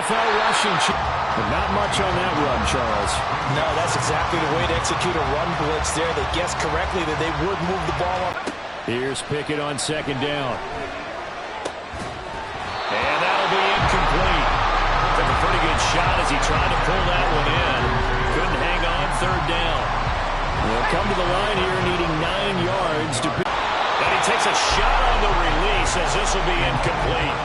NFL rushing. But not much on that run, Charles. No, that's exactly the way to execute a run blitz there. They guessed correctly that they would move the ball up. Here's Pickett on second down. And that'll be incomplete. Took a pretty good shot as he tried to pull that one in. Couldn't hang on third down. They'll come to the line here needing 9 yards to pick. And he takes a shot on the release as this will be incomplete.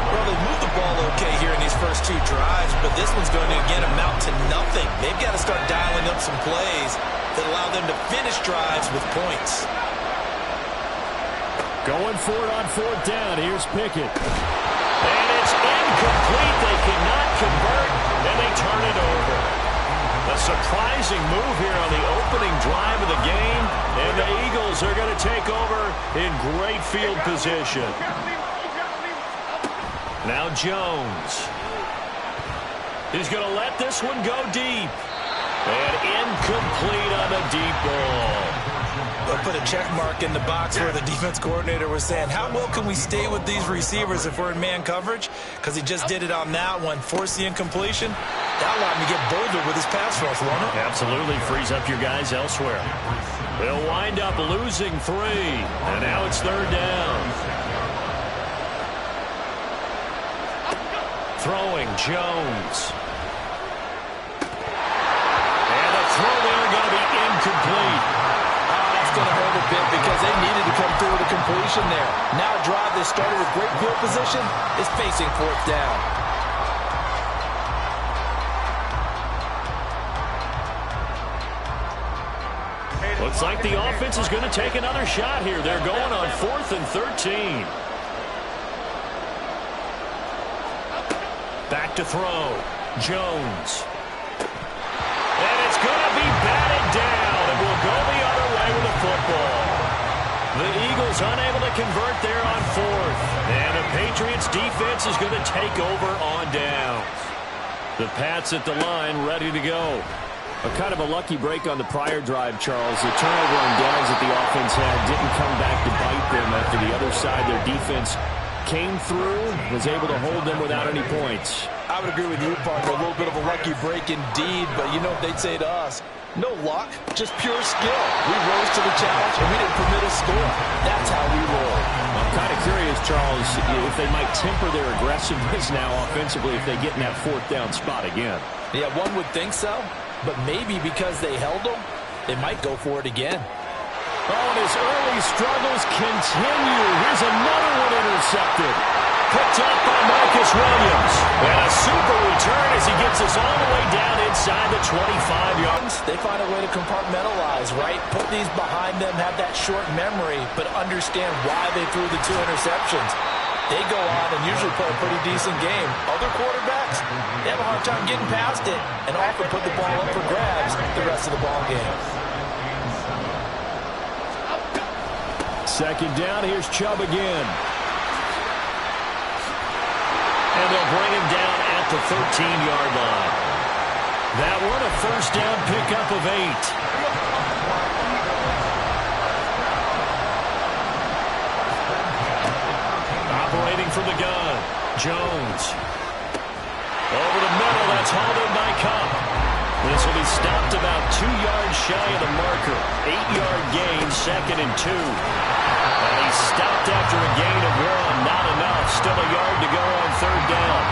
Well, they moved the ball okay here in these first 2 drives, but this one's going to, again, amount to nothing. They've got to start dialing up some plays that allow them to finish drives with points. Going for it on fourth down. Here's Pickett. And it's incomplete. They cannot convert, and they turn it over. A surprising move here on the opening drive of the game, and the Eagles are going to take over in great field position. Now Jones. He's going to let this one go deep. And incomplete on the deep ball. They'll put a check mark in the box where the defense coordinator was saying, how well can we stay with these receivers if we're in man coverage? Because he just did it on that one, forced the incompletion. That allowed him to get bolder with his pass rush, won't it? Absolutely frees up your guys elsewhere. They'll wind up losing 3. And now it's third down. Throwing Jones. And the throw there going to be incomplete. Going to hurt a bit because they needed to come through with a completion there. Now a drive they started with great field position is facing fourth down. Looks like the offense is going to take another shot here. They're going on 4th and 13. Back to throw. Jones. And it's going to be batted down. It will go the other way with the football. The Eagles unable to convert there on 4th. And the Patriots defense is going to take over on downs. The Pats at the line ready to go. A kind of a lucky break on the prior drive, Charles. The turnover on downs that the offense had didn't come back to bite them after the other side. Their defense came through, was able to hold them without any points. I would agree with you, partner. A little bit of a lucky break indeed, but you know what they'd say to us? No luck, just pure skill. We rose to the challenge, and we didn't permit a score. That's how we roll. I'm kind of curious, Charles, if they might temper their aggressiveness now offensively if they get in that 4th down spot again. Yeah, one would think so, but maybe because they held them, they might go for it again. Oh, and his early struggles continue. Here's another one intercepted. Picked up by Marcus Williams. And a super return as he gets us all the way down inside the 25 yards. They find a way to compartmentalize, right? Put these behind them, have that short memory, but understand why they threw the 2 interceptions. They go on and usually play a pretty decent game. Other quarterbacks, they have a hard time getting past it and often put the ball up for grabs the rest of the ball game. Second down, here's Chubb again. And they'll bring him down at the 13-yard line. That one a first down pickup of 8. Operating from the gun, Jones. Over the middle, that's hauled in by Cup. This will be stopped about 2 yards shy of the marker. 8-yard gain, 2nd and 2. And he's stopped after a gain of 1. Not enough. Still a yard to go on 3rd down.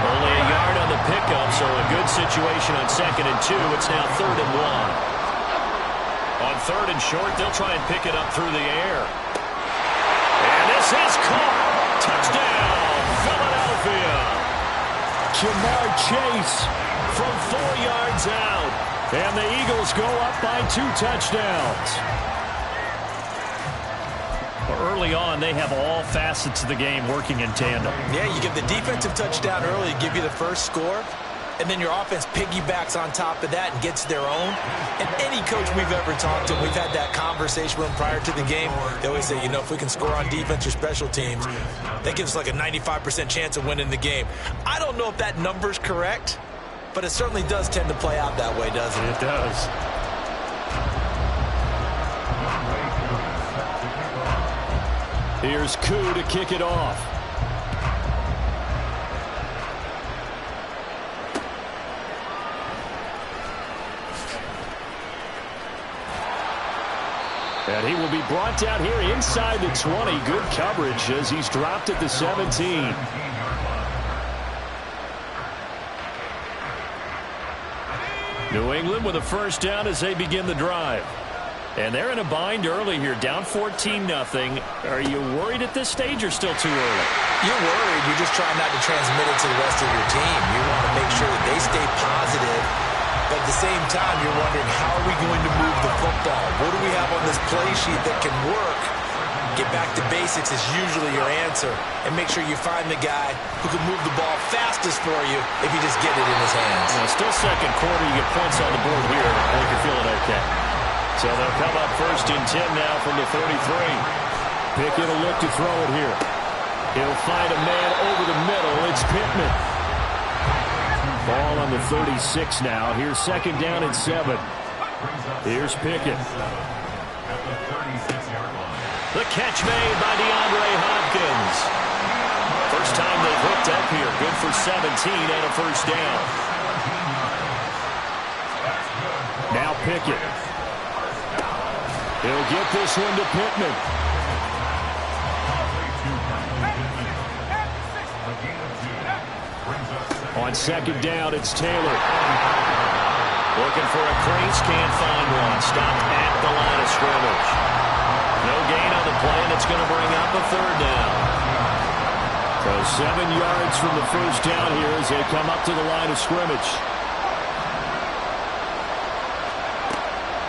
Only a yard on the pickup, so a good situation on 2nd and 2. It's now 3rd and 1. On 3rd and short, they'll try and pick it up through the air. And this is caught. Touchdown, Philadelphia. Jamar Chase from 4 yards out. And the Eagles go up by 2 touchdowns. Early on, they have all facets of the game working in tandem. Yeah, you give the defensive touchdown early, give you the first score, and then your offense piggybacks on top of that and gets their own. And any coach we've ever talked to, we've had that conversation with them prior to the game. They always say, you know, if we can score on defense or special teams, that gives us like a 95% chance of winning the game. I don't know if that number's correct, but it certainly does tend to play out that way, doesn't it? It does. Here's Koo to kick it off. And he will be brought down here inside the 20. Good coverage as he's dropped at the 17. New England with a first down as they begin the drive. And they're in a bind early here, down 14-0. Are you worried at this stage or still too early? You're worried. You're just trying not to transmit it to the rest of your team. You want to make sure that they stay positive. But at the same time, you're wondering, how are we going to move the football? What do we have on this play sheet that can work? Get back to basics is usually your answer. And make sure you find the guy who can move the ball fastest for you if you just get it in his hands. Still second quarter. You get points on the board here. I think you're feeling okay. So they'll come up first and 10 now from the 33. Pickett will look to throw it here. He'll find a man over the middle. It's Pittman. Ball on the 36 now. Here's second down and 7. Here's Pickett. The catch made by DeAndre Hopkins. First time they've hooked up here. Good for 17 and a first down. Now Pickett. He'll get this one to Pittman. On second down, it's Taylor. Looking for a crease, can't find one. Stopped at the line of scrimmage. No gain on the play, and it's going to bring up a third down. So 7 yards from the first down here as they come up to the line of scrimmage.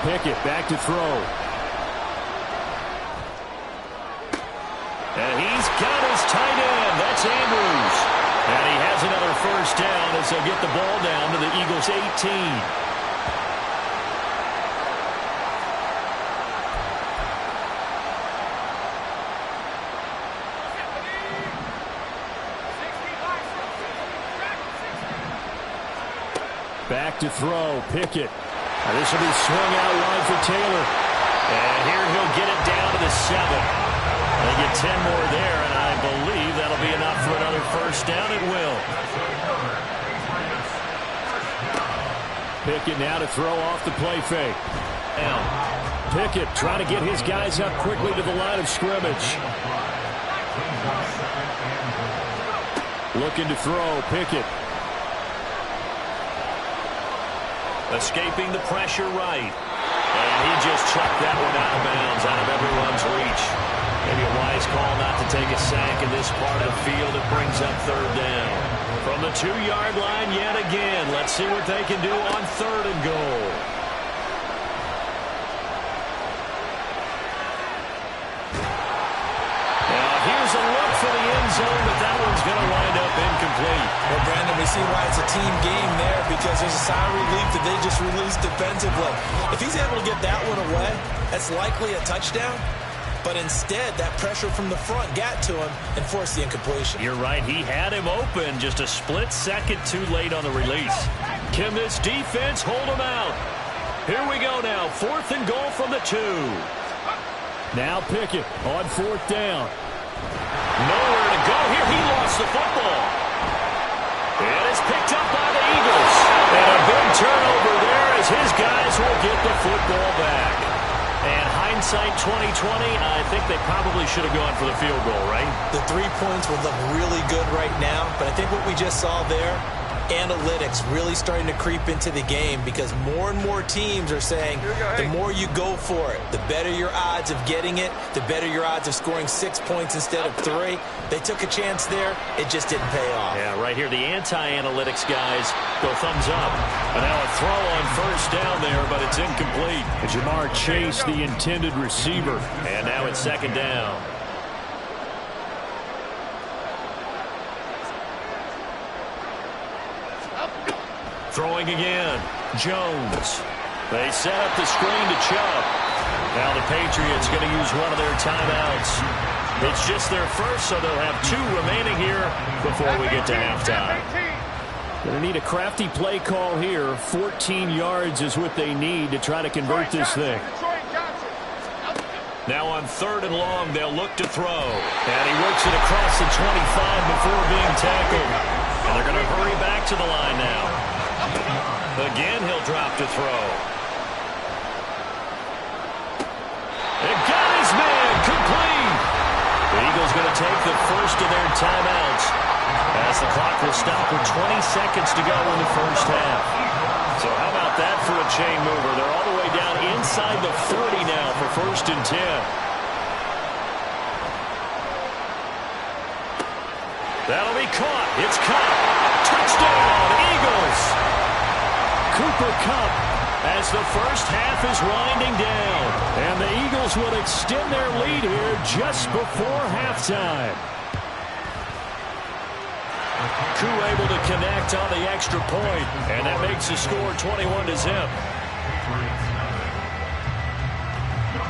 Pickett back to throw. And he's got his tight end. That's Andrews. And he has another first down as they'll get the ball down to the Eagles' 18. Back to throw. Pickett. Now this will be swung out wide for Taylor. And here he'll get it down to the 7. They get 10 more there, and I believe that'll be enough for another first down. It will. Pickett now to throw off the play fake. Now, Pickett trying to get his guys up quickly to the line of scrimmage. Looking to throw, Pickett. Escaping the pressure right. And he just chucked that one out of bounds, out of everyone's reach. Maybe a wise call not to take a sack in this part of the field. It brings up third down. From the 2-yard line yet again. Let's see what they can do on third and goal. Now here's a look for the end zone, but that one's going to wind up incomplete. Well, Brandon, we see why it's a team game there, because there's a sigh of relief that they just released defensively. If he's able to get that one away, that's likely a touchdown. But instead, that pressure from the front got to him and forced the incompletion. You're right. He had him open, just a split second too late on the release. Can this defense hold him out? Here we go now. 4th and goal from the 2. Now Pickett on 4th down. Nowhere to go here. He lost the football. It is picked up by the Eagles. And a big turnover there as his guys will get the football back. And hindsight 2020, I think they probably should have gone for the field goal, right? The 3 points would look really good right now, but I think what we just saw there, analytics really starting to creep into the game, because more and more teams are saying the more you go for it, the better your odds of getting it, the better your odds of scoring 6 points instead of 3. They took a chance there. It just didn't pay off. Yeah, right here, the anti-analytics guys go thumbs up. And now a throw on first down there, but it's incomplete. Jamar Chase, the intended receiver. And now it's second down. Throwing again. Jones. They set up the screen to Chubb. Now the Patriots going to use one of their timeouts. It's just their first, so they'll have 2 remaining here before we get to halftime. Going to need a crafty play call here. 14 yards is what they need to try to convert this thing. Now on 3rd and long, they'll look to throw. And he works it across the 25 before being tackled. And they're going to hurry back to the line now. Again, he'll drop to throw. first of their timeouts, as the clock will stop with 20 seconds to go in the first half. So how about that for a chain mover? They're all the way down inside the 40 now for 1st and 10. That'll be caught. It's caught. Touchdown, Eagles. Cooper Kupp as the first half is winding down. And the Eagles will extend their lead here just before halftime. Koo able to connect on the extra point, and that makes the score 21-0.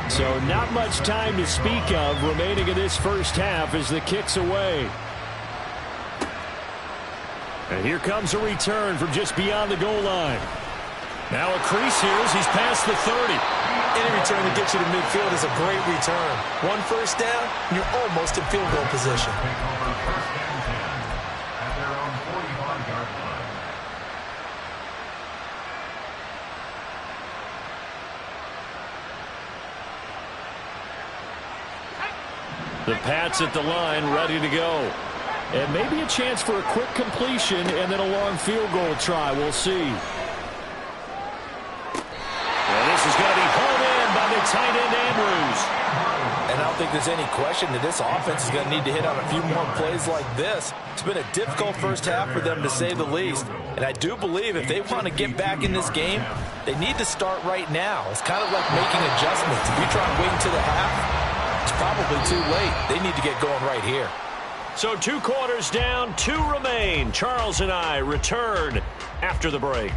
So not much time to speak of remaining in this first half as the kick's away. And here comes a return from just beyond the goal line. Now a crease here as he's past the 30. Any return that gets you to midfield is a great return. One first down, and you're almost in field goal position. The Pats at the line, ready to go. And maybe a chance for a quick completion and then a long field goal try. We'll see. And this is going to be pulled in by the tight end, Andrews. And I don't think there's any question that this offense is going to need to hit on a few more plays like this. It's been a difficult first half for them, to say the least. And I do believe if they want to get back in this game, they need to start right now. It's kind of like making adjustments. If you try and wait until the half, it's probably too late. They need to get going right here. So 2 quarters down, 2 remain. Charles and I return after the break.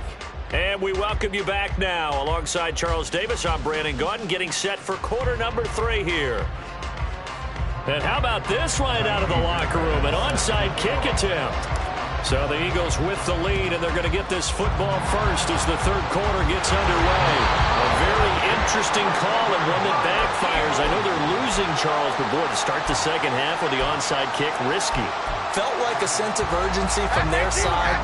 And we welcome you back now. Alongside Charles Davis, I'm Brandon Gaudin, getting set for quarter number 3 here. And how about this right out of the locker room? An onside kick attempt. So the Eagles with the lead, and they're going to get this football first as the third quarter gets underway. A very interesting call and one that backfires. I know they're losing, Charles, but boy, to start the second half with the onside kick, risky. Felt like a sense of urgency from their side,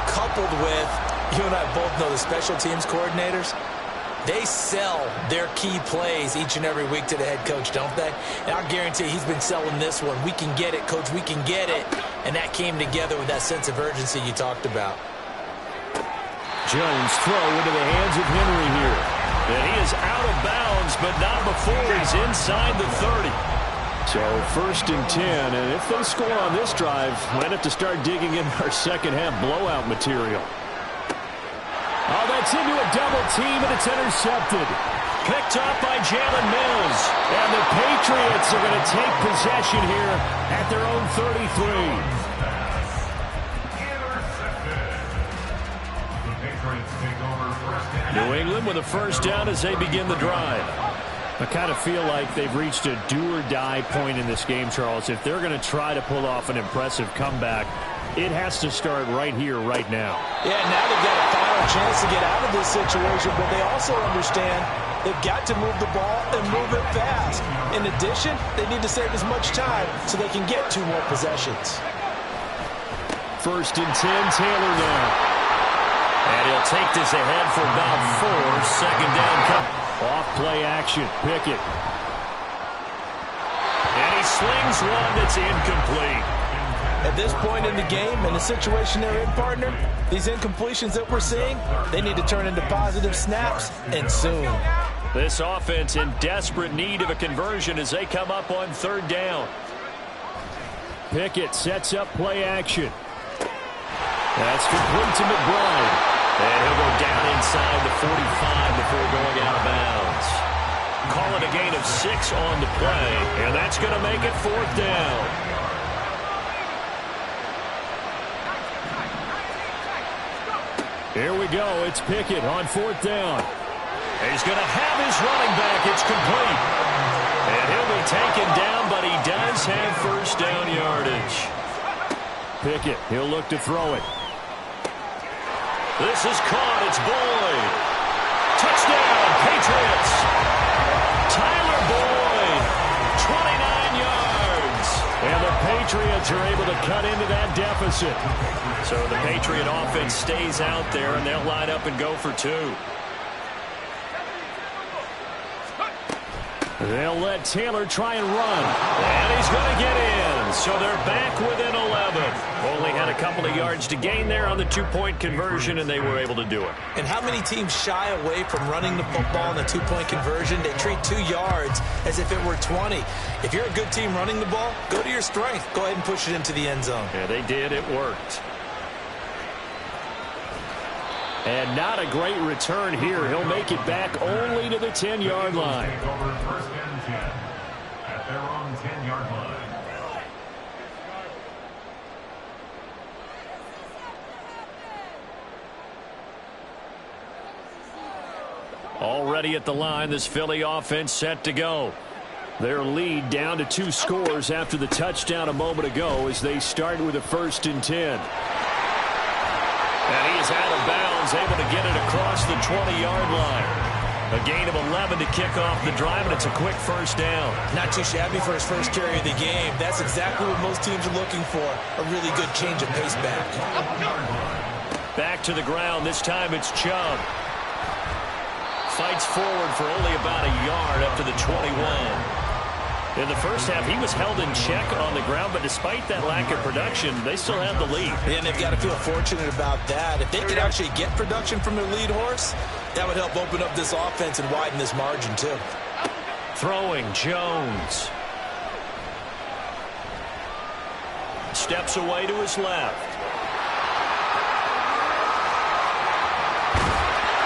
coupled with, you and I both know the special teams coordinators. They sell their key plays each and every week to the head coach, don't they? And I guarantee he's been selling this one. We can get it, coach, we can get it. And that came together with that sense of urgency you talked about. Jones throw into the hands of Henry here. And he is out of bounds, but not before he's inside the 30. So 1st and 10, and if they score on this drive, might have to start digging in our second half blowout material. Oh, that's into a double team, and it's intercepted. Picked off by Jalen Mills. And the Patriots are going to take possession here at their own 33. New England with a first down as they begin the drive. I kind of feel like they've reached a do-or-die point in this game, Charles. If they're going to try to pull off an impressive comeback, it has to start right here, right now. Yeah, now they've got a final chance to get out of this situation, but they also understand they've got to move the ball and move it fast. In addition, they need to save as much time so they can get 2 more possessions. 1st and 10, Taylor now. And he'll take this ahead for about 4. Second down. Off play action. Pickett. And he slings one that's incomplete. At this point in the game, in the situation they're in, partner, these incompletions that we're seeing, they need to turn into positive snaps, and soon. This offense in desperate need of a conversion as they come up on 3rd down. Pickett sets up play action. That's complete to McBride. And he'll go down inside the 45 before going out of bounds. Call it a gain of 6 on the play, and that's going to make it 4th down. Here we go. It's Pickett on 4th down. He's going to have his running back. It's complete. And he'll be taken down, but he does have first down yardage. Pickett, he'll look to throw it. This is caught. It's Boyd. Touchdown, Patriots. Tyler Boyd, 29 yards. And the Patriots are able to cut into that deficit. So the Patriot offense stays out there, and they'll line up and go for 2. They'll let Taylor try and run. And he's going to get in. So they're back within 11. Only had a couple of yards to gain there on the two-point conversion, and they were able to do it. And how many teams shy away from running the football in the two-point conversion? They treat 2 yards as if it were 20. If you're a good team running the ball, go to your strength. Go ahead and push it into the end zone. Yeah, they did. It worked. And not a great return here. He'll make it back only to the 10-yard line. First and 10 at their own 10-yard line. Already at the line, this Philly offense set to go. Their lead down to 2 scores after the touchdown a moment ago as they start with a 1st and 10. And he is out of bounds, able to get it across the 20-yard line. A gain of 11 to kick off the drive, and it's a quick first down. Not too shabby for his first carry of the game. That's exactly what most teams are looking for, a really good change of pace back. Back to the ground. This time it's Chubb. Fights forward for only about a yard up to the 21. In the first half, he was held in check on the ground, but despite that lack of production, they still have the lead. And they've got to feel fortunate about that. If they could actually get production from their lead horse, that would help open up this offense and widen this margin, too. Throwing, Jones. Steps away to his left.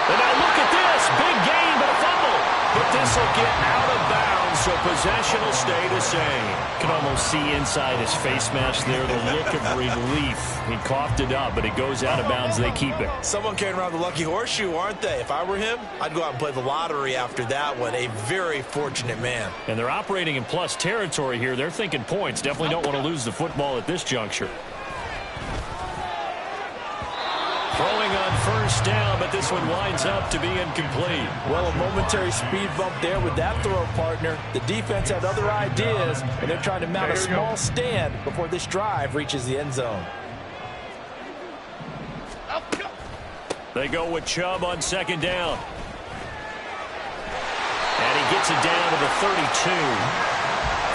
And now look at this. Big gain, but a fumble. But this will get out of bounds, so possession will stay the same. Can almost see inside his face mask there, the look of relief. He coughed it up, but it goes out of bounds. They keep it. Someone carrying around the lucky horseshoe, aren't they? If I were him, I'd go out and play the lottery after that one. A very fortunate man. And they're operating in plus territory here. They're thinking points. Definitely don't want to lose the football at this juncture. Throwing on first down, but this one winds up to be incomplete. Well, a momentary speed bump there with that throw, partner. The defense had other ideas, and they're trying to mount a small stand before this drive reaches the end zone. They go with Chubb on 2nd down. And he gets it down to the 32.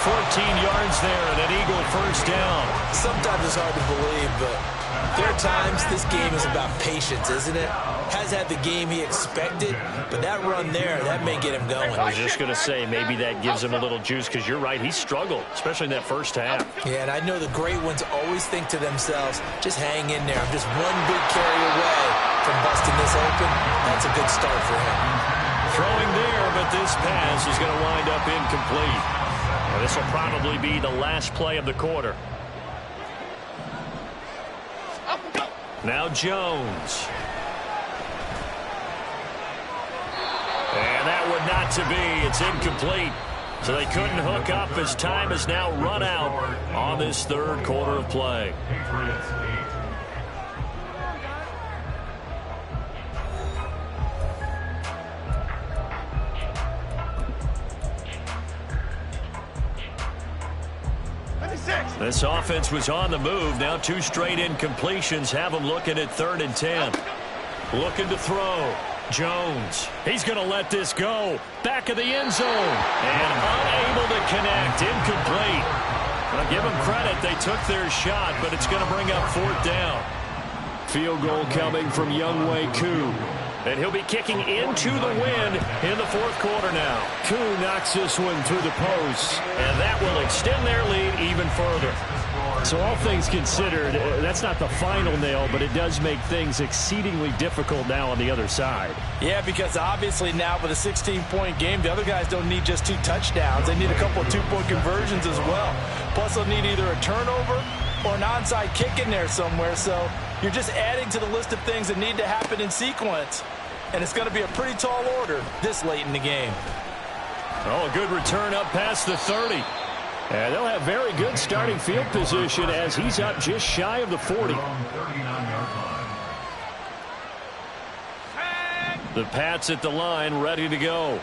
14 yards there and an Eagle first down. Sometimes it's hard to believe, but there are times this game is about patience, isn't it? Has had the game he expected, but that run there, that may get him going. I was just going to say, maybe that gives him a little juice, because you're right, he struggled, especially in that first half. Yeah, and I know the great ones always think to themselves, just hang in there. I'm just one big carry away from busting this open. That's a good start for him. Throwing there, but this pass is going to wind up incomplete. Well, this will probably be the last play of the quarter. Now Jones. And that would not to be. It's incomplete. So they couldn't hook up as time has now run out on this 3rd quarter of play. This offense was on the move. Now 2 straight incompletions have them looking at 3rd and 10. Looking to throw. Jones. He's going to let this go. Back of the end zone. And unable to connect. Incomplete. I'll give them credit. They took their shot, but it's going to bring up 4th down. Field goal coming from Younghoe Koo. And he'll be kicking into the wind in the 4th quarter now. Koo knocks this one through the post. And that will extend their lead even further. So all things considered, that's not the final nail, but it does make things exceedingly difficult now on the other side. Yeah, because obviously now with a 16-point game, the other guys don't need just 2 touchdowns. They need a couple of 2-point conversions as well. Plus, they'll need either a turnover or an onside kick in there somewhere. So you're just adding to the list of things that need to happen in sequence. And it's going to be a pretty tall order this late in the game. Oh, a good return up past the 30. And they'll have very good starting field position as he's up just shy of the 40. The Pats at the line, ready to go.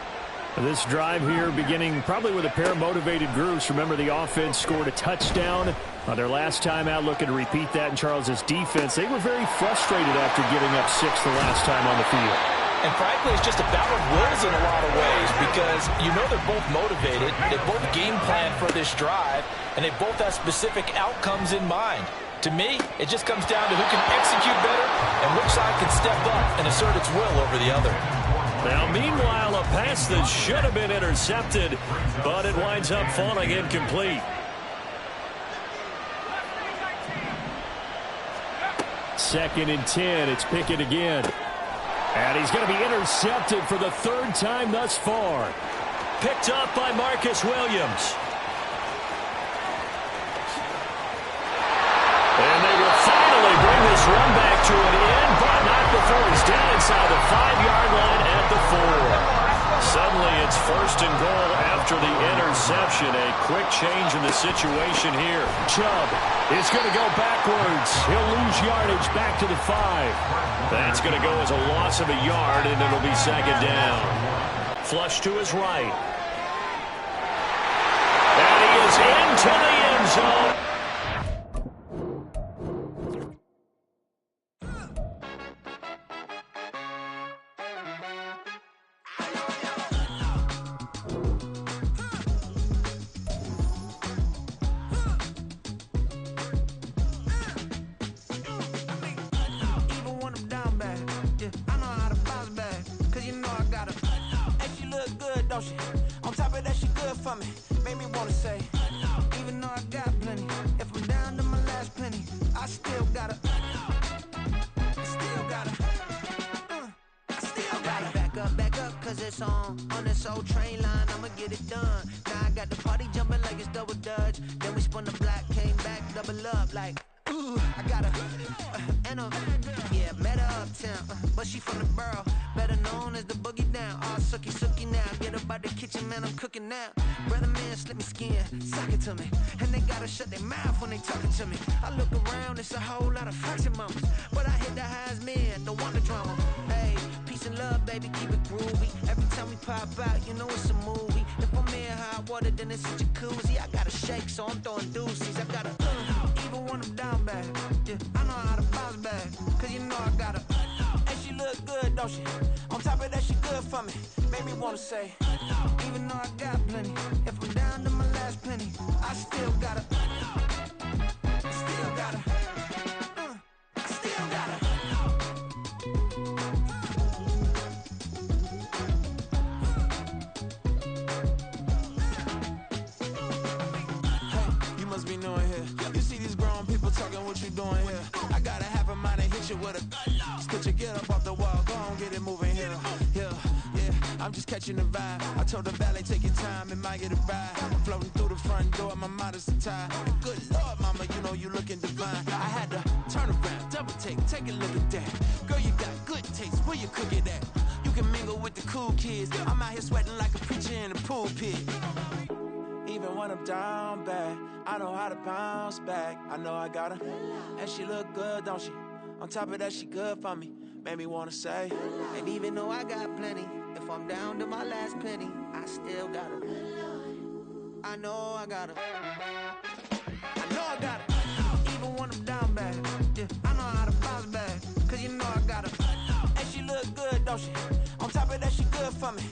This drive here beginning probably with a pair of motivated groups. Remember, the offense scored a touchdown on their last time out, looking to repeat that in Charles's defense. They were very frustrated after giving up 6 the last time on the field. And frankly, it's just a battle of wills in a lot of ways because you know they're both motivated, they both game plan for this drive, and they both have specific outcomes in mind. To me, it just comes down to who can execute better and which side can step up and assert its will over the other. Now, meanwhile, a pass that should have been intercepted, but it winds up falling incomplete. Second and 10, it's Pickett again. And he's going to be intercepted for the third time thus far. Picked up by Marcus Williams. And they will finally bring this run back to an end, but not before he's down inside the 5-yard line at the 4. Suddenly it's first and goal after the interception. A quick change in the situation here. Chubb is going to go backwards. He'll lose yardage back to the 5. That's going to go as a loss of a yard, and it'll be second down. Flush to his right. And he is into the end zone. On top of that, she good for me. Made me wanna say, even though I got plenty, if I'm down to my last penny, I still gotta back up, cause it's on this old train line, I'ma get it done. Now I got the party jumping like it's double dutch. Then we spun the block, came back, double up like, ooh, I got a, yeah, met her uptown, but she from the borough, better known as the boogie down. All sucky now, get up out the kitchen, man, I'm cooking now. Brother man, slip me skin, suck it to me, and they gotta shut their mouth when they talking to me. I look around, it's a whole lot of fraction mamas, but I hit the highs, man, don't want the drama. Hey, peace and love, baby, keep it groovy. Every time we pop out, you know it's a movie. If I'm in hot water, then it's a jacuzzi. I gotta shake, so I'm throwing deuces. I gotta, even when I'm down bad, yeah, I know how to bounce back, cause you know I gotta, and she look good, don't she? On top of that, she good for me. Made me wanna say, even though I got plenty, if I'm down to my last penny, I still gotta, I still gotta. Be knowing here. You see these grown people talking, what you doing here? I got a half a mind to hit you with a stitch you, get up off the wall, go on, get it moving here. Yeah, I'm just catching the vibe. I told the valet, take your time, it might get a ride. I'm floating through the front door, my modest attire. Good Lord, mama, you know you looking divine. I had to turn around, double take a look at that. Girl, you got good taste, where you cook it at? You can mingle with the cool kids. I'm out here sweating like a preacher in a pulpit. Even when I'm down bad, I know how to bounce back. I know I got her, and she look good, don't she? On top of that, she good for me. Made me wanna say, and even though I got plenty, if I'm down to my last penny, I still got her. I know I got her. I know I got her. Even when I'm down bad, yeah, I know how to bounce back, cause you know I got her. And she look good, don't she? On top of that, she good for me.